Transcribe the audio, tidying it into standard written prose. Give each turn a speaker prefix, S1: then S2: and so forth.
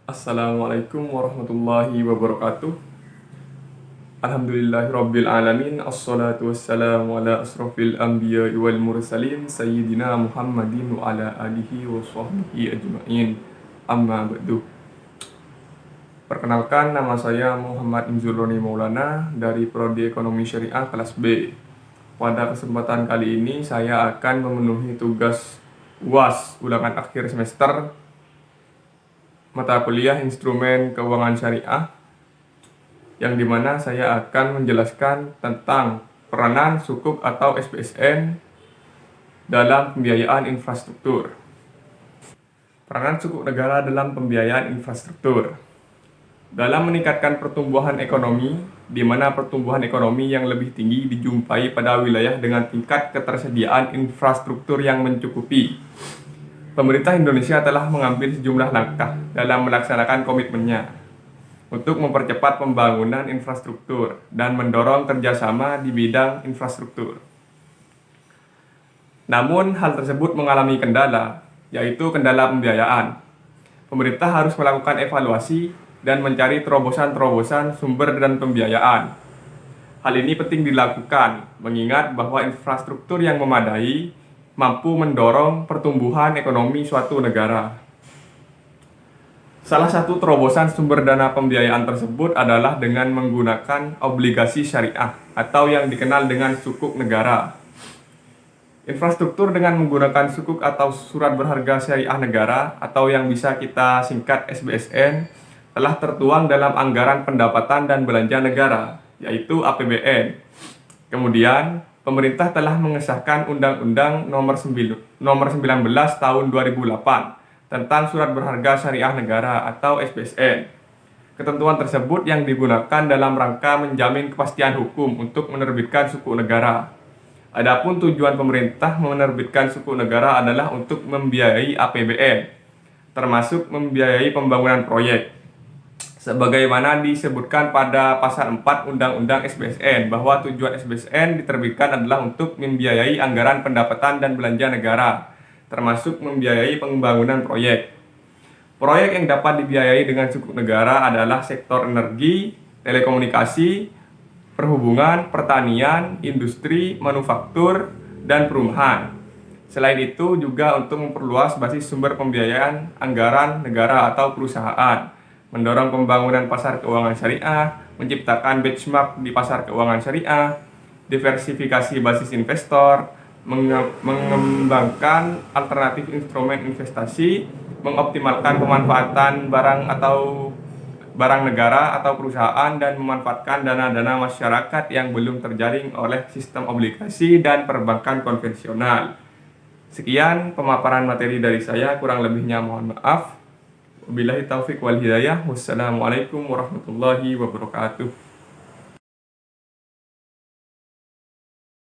S1: Assalamualaikum warahmatullahi wabarakatuh. Alhamdulillahirabbil alamin. Assalatu wassalamu ala asrofil anbiya'i wal mursalin sayyidina Muhammadin wa ala alihi wa sahbihi ajma'in. Amma ba'du. Perkenalkan, nama saya Muhammad Inzur Roni Maulana dari Prodi Ekonomi Syariah kelas B. Pada kesempatan kali ini saya akan memenuhi tugas UAS ulangan akhir semester mata kuliah Instrumen Keuangan Syariah, yang dimana saya akan menjelaskan tentang peranan sukuk atau SBSN dalam pembiayaan infrastruktur. Peranan sukuk negara dalam pembiayaan infrastruktur dalam meningkatkan pertumbuhan ekonomi, di mana pertumbuhan ekonomi yang lebih tinggi dijumpai pada wilayah dengan tingkat ketersediaan infrastruktur yang mencukupi. Pemerintah Indonesia telah mengambil sejumlah langkah dalam melaksanakan komitmennya untuk mempercepat pembangunan infrastruktur dan mendorong kerjasama di bidang infrastruktur. Namun, hal tersebut mengalami kendala, yaitu kendala pembiayaan. Pemerintah harus melakukan evaluasi dan mencari terobosan-terobosan sumber dan pembiayaan. Hal ini penting dilakukan, mengingat bahwa infrastruktur yang memadai mampu mendorong pertumbuhan ekonomi suatu negara. Salah satu terobosan sumber dana pembiayaan tersebut adalah dengan menggunakan obligasi syariah atau yang dikenal dengan sukuk negara. Infrastruktur dengan menggunakan sukuk atau surat berharga syariah negara atau yang bisa kita singkat SBSN telah tertuang dalam Anggaran Pendapatan dan Belanja Negara, yaitu APBN. Kemudian, pemerintah telah mengesahkan Undang-Undang Nomor 19 Tahun 2008 tentang Surat Berharga Syariah Negara atau SBSN. Ketentuan tersebut yang digunakan dalam rangka menjamin kepastian hukum untuk menerbitkan sukuk negara. Adapun tujuan pemerintah menerbitkan sukuk negara adalah untuk membiayai APBN, termasuk membiayai pembangunan proyek. Sebagaimana disebutkan pada pasal 4 Undang-Undang SBSN, bahwa tujuan SBSN diterbitkan adalah untuk membiayai anggaran pendapatan dan belanja negara, termasuk membiayai pembangunan proyek. Proyek yang dapat dibiayai dengan sukuk negara adalah sektor energi, telekomunikasi, perhubungan, pertanian, industri, manufaktur, dan perumahan. Selain itu juga untuk memperluas basis sumber pembiayaan anggaran negara atau perusahaan, mendorong pembangunan pasar keuangan syariah, menciptakan benchmark di pasar keuangan syariah, diversifikasi basis investor, mengembangkan alternatif instrumen investasi, mengoptimalkan pemanfaatan barang negara atau perusahaan, dan memanfaatkan dana-dana masyarakat yang belum terjaring oleh sistem obligasi dan perbankan konvensional. Sekian pemaparan materi dari saya, kurang lebihnya mohon maaf. Wabillahi taufik wal hidayah. Wassalamualaikum warahmatullahi wabarakatuh.